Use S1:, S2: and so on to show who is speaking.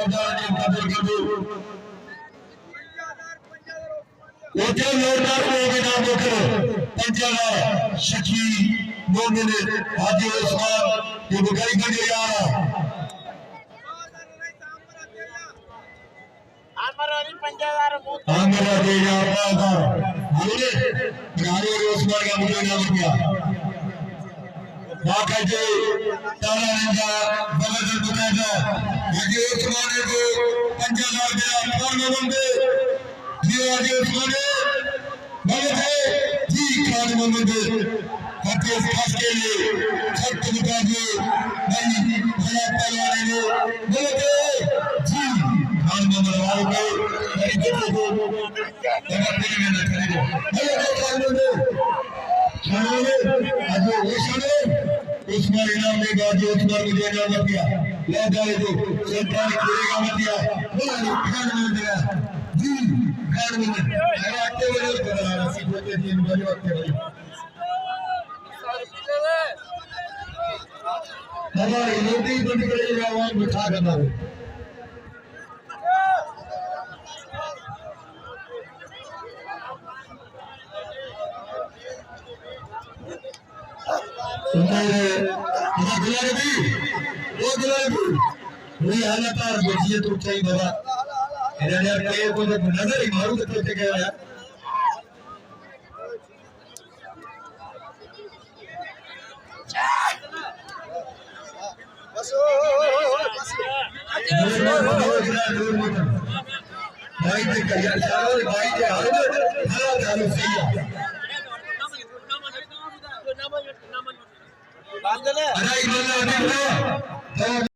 S1: हजार ने कबूल कर दो ओते जोरदार लोग इनाम करो 5000 शकी मोमिन हाजी उस्मान ये बुगाई कर यार आमरा दे यार बोले नारे उस्मान का मुझे नाम किया बाका जो तारा रंगा बगल बुकाजा हाजी उस्मान को 5000 दिया कौन बंदे ये हाजी उस्मान बगल जी खान मोहम्मद हाथी खास के लिए खत मुकाबले भाई भला पहलवान ने बोले जी खान मोहम्मद वालों को मेरी जगह को तमाम दिन में न करेंगे भले खान मोहम्मद खाने आज ओशने उस्मान इनाम ने गाजी उस्मान मुझे इनाम दिया ले जाए तो सरकार करेगा मत दिया बोला खान मोहम्मद दिया जी खान मोहम्मद अरे आते वाले कराना सीखते दिन वाले आते वाले हमारी नदी बन गई आवाज बिठा करना वही हालत और बचिए तो चाहिए बाबा इन्होंने कई को नजर ही मारू तो गया यार भाई के करियर चारों भाई के हाल चालू सही है अरे